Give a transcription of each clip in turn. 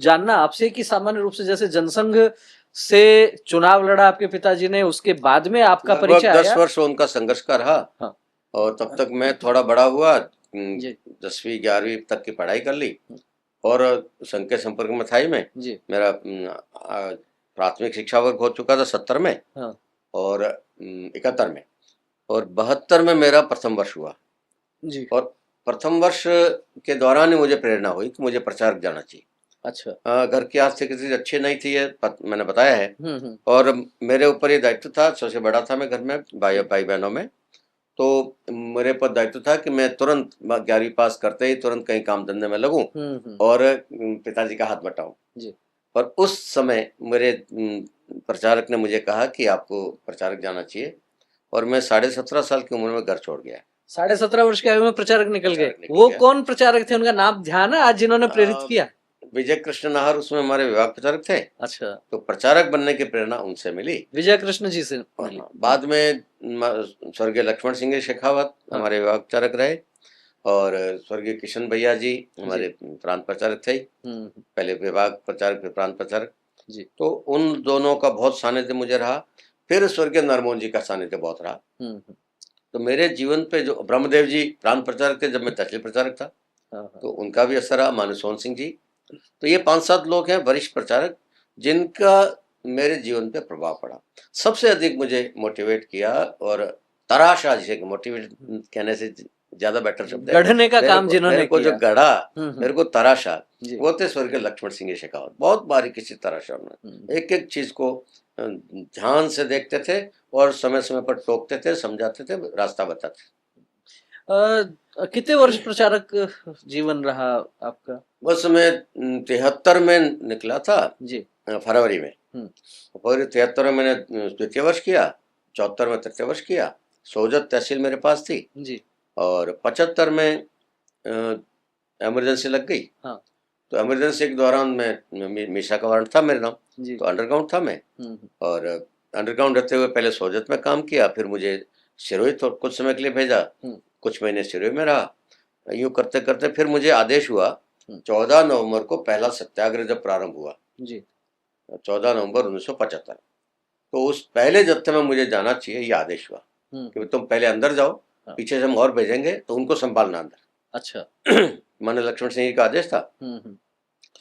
जानना आपसे कि सामान्य रूप से जैसे जनसंघ से चुनाव लड़ा आपके पिताजी ने, उसके बाद में आपका परिचय लगभग 10 आया? वर्ष उनका संघर्ष का रहा। हाँ। और तब तक मैं थोड़ा बड़ा हुआ, जी 10वीं 11वीं तक की पढ़ाई कर ली और संघ के संपर्क में था ही मैं। जी। मेरा प्राथमिक शिक्षा वर्ग हो चुका था 70 में हाँ और 71 में, और 72 में मेरा प्रथम वर्ष हुआ। जी। और प्रथम वर्ष के दौरान ही मुझे प्रेरणा हुई कि मुझे प्रचारक जाना चाहिए। अच्छा। घर की आर्थिक स्थिति अच्छी नहीं थी, ये मैंने बताया है। हम्म। और मेरे ऊपर ये दायित्व था, सबसे बड़ा था मैं घर में भाई बहनों में, तो मेरे पर दायित्व था कि मैं तुरंत 11वीं पास करते ही तुरंत कहीं काम धंधे में लगूं और पिताजी का हाथ बटाऊं। जी। और उस समय मेरे प्रचारक ने मुझे कहा कि आपको प्रचारक जाना चाहिए, और मैं 17.5 साल की उम्र में घर छोड़ गया। 17.5 वर्ष की आयु में प्रचारक निकल गए। निकल वो गया। कौन प्रचारक थे, उनका नाम ध्यान है आज जिन्होंने प्रेरित किया? विजय कृष्ण नाहर उसमें हमारे विभाग प्रचारक थे। अच्छा। तो प्रचारक बनने की प्रेरणा उनसे मिली, विजय कृष्ण जी से मिली। बाद में स्वर्गीय लक्ष्मण सिंह शेखावत हमारे विभाग प्रचारक रहे, और स्वर्गीय किशन भैया जी हमारे प्रांत प्रचारक थे, पहले विभाग प्रचारक फिर प्रांत प्रचारक जी। तो उन दोनों का बहुत सानिध्य मुझे रहा। फिर स्वर्गीय नरमोहन जी का सानिध्य बहुत रहा। तो मेरे जीवन पे जो ब्रह्मदेव जी प्रांत प्रचारक थे जब मैं तहसील प्रचारक था, तो उनका भी असर रहा, मानुसोहन सिंह जी। तो ये 5-7 लोग हैं वरिष्ठ प्रचारक जिनका मेरे जीवन पे प्रभाव पड़ा। सबसे अधिक मुझे मोटिवेट किया, और तराशा, जिसे मोटिवेट कहने से ज्यादा बेटर शब्द है, गढ़ने का काम जिन्होंने मेरे को किया। जो गढ़ा, मेरे को तराशा, जी। वो थे स्वर्गीय लक्ष्मण सिंह शेखावत। बहुत बारीकी से तराशा उन्होंने, एक एक चीज को ध्यान से देखते थे और समय समय पर टोकते थे, समझाते थे, रास्ता बताते थे। कितने वर्ष प्रचारक जीवन रहा आपका? बस मैं 73 में निकला था जी, फरवरी में। फरवरी 73 में मैंने द्वितीय वर्ष किया, 74 में तृतीय वर्ष किया। सोजत तहसील मेरे पास थी जी। और 75 में इमरजेंसी लग गई। हाँ। तो इमरजेंसी के दौरान मैं मीशा का वारंट था मेरे नाम, तो अंडरग्राउंड था मैं। और अंडरग्राउंड रहते हुए पहले सोजत में काम किया, फिर मुझे सिरोही तो कुछ समय के लिए भेजा, कुछ महीने सिरोही में रहा। यूँ करते करते फिर मुझे आदेश हुआ 14 नवंबर को पहला सत्याग्रह जब प्रारंभ हुआ जी, 14 नवंबर 1975। तो उस पहले जत्थे में मुझे जाना चाहिए, ये आदेश हुआ कि तुम पहले अंदर जाओ, पीछे से हम और भेजेंगे तो उनको संभालना अंदर। अच्छा। माननीय लक्ष्मण सिंह जी का आदेश था।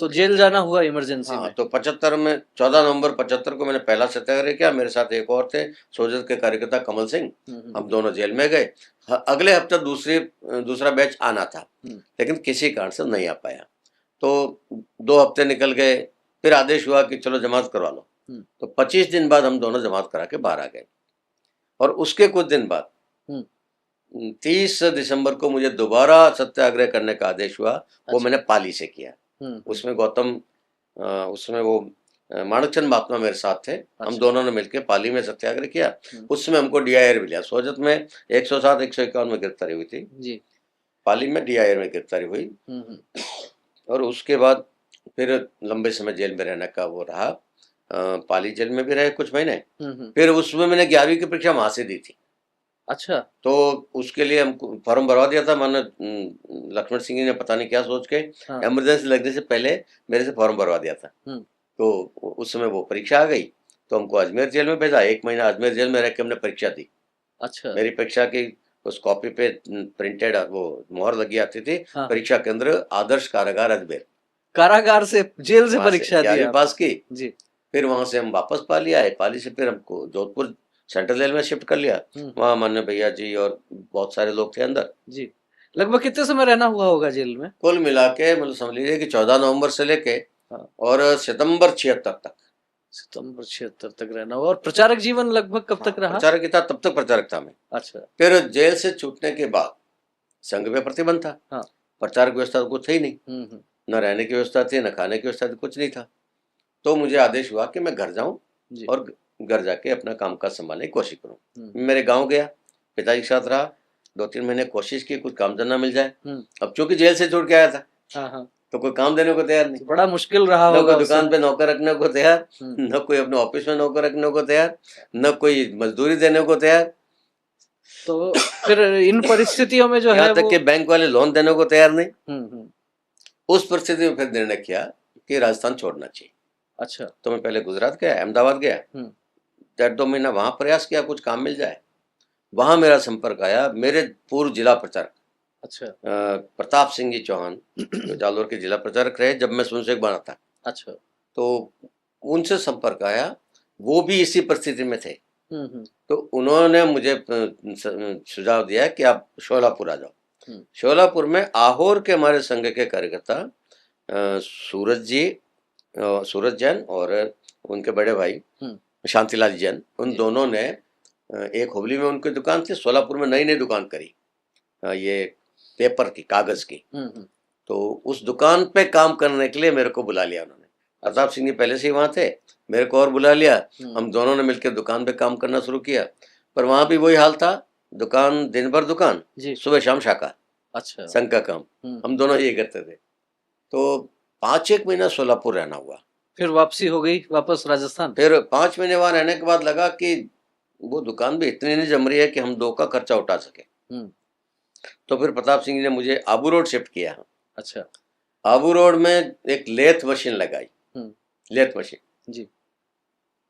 तो जेल जाना हुआ इमरजेंसी में। तो 75 में 14 नवंबर 75 को मैंने पहला सत्याग्रह किया। मेरे साथ एक और थे सोजत के कार्यकर्ता कमल सिंह, हम दोनों जेल में गए। अगले हफ्ते दूसरा बैच आना था, लेकिन किसी कारण से नहीं आ पाया। तो 2 हफ्ते निकल गए, फिर आदेश हुआ कि चलो जमात करवा लो। तो 25 दिन बाद हम दोनों जमात करा के बाहर आ गए। और उसके कुछ दिन बाद 30 दिसंबर को मुझे दोबारा सत्याग्रह करने का आदेश हुआ। वो मैंने पाली से किया। उसमें उसमें वो माणकचंद महात्मा मेरे साथ थे। हम दोनों ने मिलकर पाली में सत्याग्रह किया। उसमें हमको DIR मिला। सोजत में 107 151 में गिरफ्तारी हुई थी जी, पाली में DIR में गिरफ्तारी हुई। और उसके बाद फिर लंबे समय जेल में रहने का वो रहा। पाली जेल में भी रहे कुछ महीने। फिर उसमें मैंने 11वीं की परीक्षा वहां से दी थी। अच्छा। तो उसके लिए हमको फॉर्म भरवा दिया था। मैंने लक्ष्मण सिंह जी ने पता नहीं क्या सोच के इमरजेंसी लगने से पहले मेरे से फॉर्म भरवा दिया था। तो उस समय वो परीक्षा आ गई, तो हमको अजमेर जेल में भेजा। 1 महीना अजमेर जेल में रह के हमने परीक्षा दी। अच्छा। मेरी परीक्षा की उस कॉपी पे प्रिंटेड वो मोहर लगी आती थी। परीक्षा केंद्र आदर्श कारागार अजमेर। कारागार से जेल से परीक्षा दी पास की जी। फिर वहां से हम वापस पाली आए। पाली से फिर हमको जोधपुर सेंट्रल जेल में शिफ्ट कर लिया। वहाँ मान्य भैया जी और बहुत सारे लोग थे अंदर जी। लगभग कितने समय रहना हुआ होगा जेल में? कुल मिला के मतलब समझ लीजिए कि 14 नवंबर से लेके और सितंबर 76 तक। सितंबर 76 तक रहना हुआ। और प्रचारक जीवन लगभग कब तक रहा? प्रचारक था, तब तक प्रचारक था मैं। अच्छा। फिर जेल से छूटने के बाद संघ में प्रतिबंध था। प्रचारक व्यवस्था कुछ थी नहीं, न रहने की व्यवस्था थी, न खाने की व्यवस्था थी, कुछ नहीं था। तो मुझे आदेश हुआ कि मैं घर जाऊं और घर जाके अपना काम काज संभालने की कोशिश करूं। मेरे गांव गया, पिताजी के साथ रहा 2-3 महीने, कोशिश की कुछ काम धंधा मिल जाए। अब चूंकि जेल से छूट के आया था, तो कोई काम देने को तैयार नहीं। बड़ा मुश्किल रहा होगा। न कोई दुकान पे नौकर रखने को तैयार, न कोई अपने ऑफिस में नौकर रखने को तैयार, न कोई मजदूरी देने को तैयार। तो फिर इन परिस्थितियों में जो है यहाँ तक कि बैंक वाले लोन देने को तैयार नहीं। उस परिस्थिति में फिर निर्णय किया कि राजस्थान छोड़ना चाहिए। अच्छा। तो मैं पहले गुजरात गया, अहमदाबाद गया, 1.5-2 महीना वहां प्रयास किया कुछ काम मिल जाए। वहां मेरा संपर्क आया मेरे पूर्व जिला प्रचारक अच्छा। प्रताप सिंह जी चौहान, जो जालोर के जिला प्रचारक रहे जब मैं सुनसेक बना था। अच्छा। तो उनसे संपर्क आया, वो भी इसी परिस्थिति में थे। हम्म। तो उन्होंने मुझे सुझाव दिया कि आप शोलापुर आ जाओ। शोलापुर में आहोर के हमारे संघ के कार्यकर्ता सूरज जैन और उनके बड़े भाई शांतिलाल जैन, उन दोनों ने एक हुबली में उनकी दुकान थी, सोलापुर में नई दुकान करी, ये पेपर की, कागज की। तो उस दुकान पे काम करने के लिए मेरे को बुला लिया उन्होंने। प्रताप सिंह जी पहले से ही वहां थे, मेरे को और बुला लिया। हम दोनों ने मिलकर दुकान पे काम करना शुरू किया। पर वहां भी वही हाल था, दुकान दिन भर दुकान, सुबह शाम शाखा। अच्छा। संघ का काम हम दोनों ये करते थे। तो 5-1 महीना सोलापुर रहना हुआ। फिर वापसी हो गई वापस राजस्थान। फिर 5 महीने वहां रहने के बाद लगा कि वो दुकान भी इतनी नहीं जम रही है कि हम 2 का खर्चा उठा सके। तो फिर प्रताप सिंह ने मुझे आबू रोड शिफ्ट किया। अच्छा। आबू रोड में एक लेथ मशीन लगाई, लेथ मशीन जी,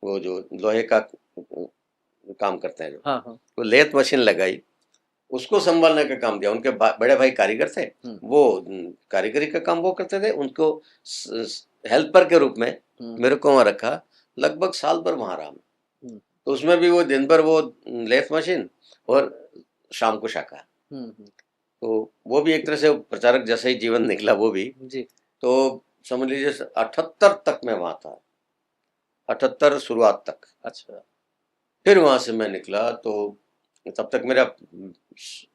वो जो लोहे का काम करते हैं जो, हाँ। वो लेथ मशीन लगाई, उसको संभालने का काम दिया। उनके बड़े भाई कारीगर थे, वो कारीगरी का काम वो करते थे, उनको हेल्पर के रूप में मेरे को वहां रखा। लगभग साल भर वहां रहा। तो उसमें भी वो दिन भर वो लेथ मशीन और शाम को शाखा। तो वो भी एक तरह से प्रचारक जैसा ही जीवन निकला वो भी जी। तो समझ लीजिए 78 तक मैं वहां था, 78 शुरुआत तक। अच्छा। फिर वहां से मैं निकला तो तब तक मेरा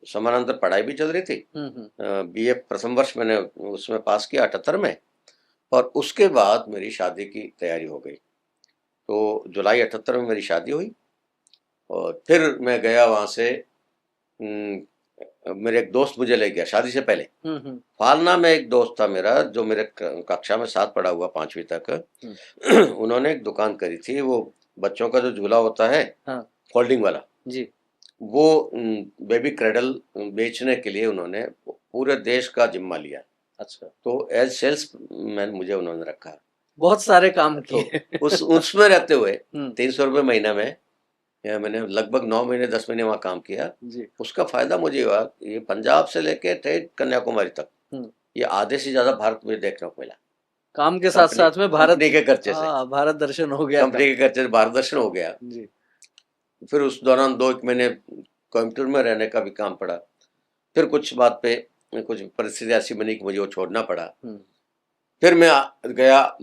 समानांतर पढ़ाई भी चल रही थी। बीए प्रथम वर्ष मैंने उसमें पास किया 78 में, और उसके बाद मेरी शादी की तैयारी हो गई। तो जुलाई 78 में मेरी शादी हुई, और फिर मैं गया वहां से। मेरे एक दोस्त मुझे ले गया शादी से पहले। फालना में एक दोस्त था मेरा जो मेरे कक्षा में साथ पढ़ा हुआ 5वीं तक। उन्होंने एक दुकान करी थी, वो बच्चों का जो झूला होता है, हाँ। फोल्डिंग वाला जी, वो बेबी क्रेडल बेचने के लिए उन्होंने पूरे देश का जिम्मा लिया। अच्छा। तो एज सेल्स मैन मुझे उन्होंने रखा। बहुत सारे काम किए। तो उसमें रहते हुए 300 रुपये महीना में मैंने लगभग 9 महीने 10 महीने वहाँ काम किया जी। उसका फायदा मुझे हुआ, ये पंजाब से लेके ठेठ कन्याकुमारी तक, ये आधे से ज्यादा भारत में देखने को मिला। काम के साथ साथ में भारत के खर्चे से भारत दर्शन हो गया, कंपनी के खर्चे से भारत दर्शन हो गया जी। फिर उस दौरान 2 महीने कोयम्बटूर में रहने का भी काम पड़ा। फिर कुछ बात पे कुछ परिस्थिति ऐसी बनी कि मुझे वो छोड़ना पड़ा। फिर मैं गया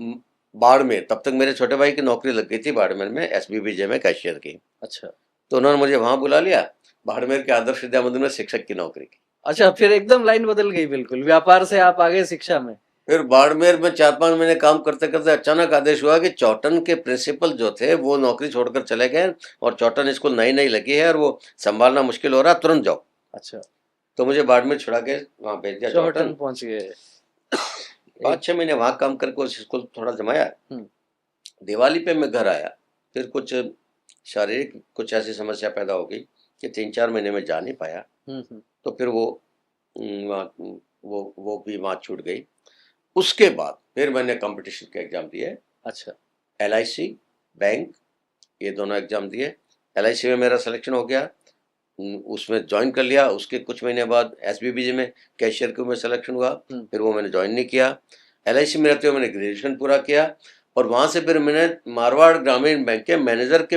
बाड़मेर। तब तक मेरे छोटे भाई की नौकरी लग गई थी बाड़मेर में, SBBJ में कैशियर की। अच्छा। तो उन्होंने मुझे वहां बुला लिया, बाड़मेर के आदर्श विद्या मंदिर में शिक्षक की नौकरी की। अच्छा, फिर एकदम लाइन बदल गई बिल्कुल, व्यापार से आप आगे शिक्षा में। फिर बाड़मेर में 4-5 महीने काम करते करते अचानक आदेश हुआ कि चौटन के प्रिंसिपल जो थे वो नौकरी छोड़कर चले गए, और चौटन स्कूल नई नई लगी है और वो संभालना मुश्किल हो रहा, तुरंत जाओ। अच्छा। तो मुझे बाड़मेर छुड़ा के वहां भेज दिया, चौटन पहुंच गए। 5-6 महीने वहां काम करके उस स्कूल थोड़ा जमाया। दिवाली पे मैं घर आया, फिर कुछ शारीरिक कुछ ऐसी समस्या पैदा हो गई कि 3-4 महीने में जा नहीं पाया। तो फिर वो भी वहाँ छूट गई। उसके बाद फिर मैंने कंपटीशन के एग्जाम दिए। अच्छा। LIC, बैंक, ये दोनों एग्जाम दिए। LIC में मेरा सिलेक्शन हो गया, उसमें ज्वाइन कर लिया। उसके कुछ महीने बाद SBBJ में कैशियर के में सिलेक्शन हुआ, फिर वो मैंने ज्वाइन नहीं किया। LIC में रहते हुए मैंने ग्रेजुएशन पूरा किया, और वहां से फिर मैंने मारवाड़ ग्रामीण बैंक के मैनेजर के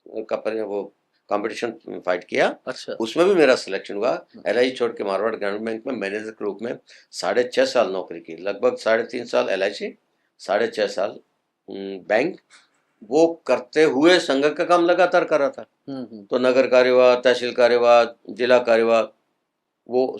वो कंपटीशन फाइट किया। अच्छा। उसमें भी मेरा सिलेक्शन हुआ। LIC छोड़ के मारवाड़ ग्रामीण बैंक में मैनेजर के रूप में 6.5 साल नौकरी की। लगभग 3.5 साल LIC, 6.5 साल बैंक। वो करते हुए संघ का काम लगातार कर रहा था। तो नगर कार्यवाह, तहसील कार्यवाह, जिला कार्यवाह, वो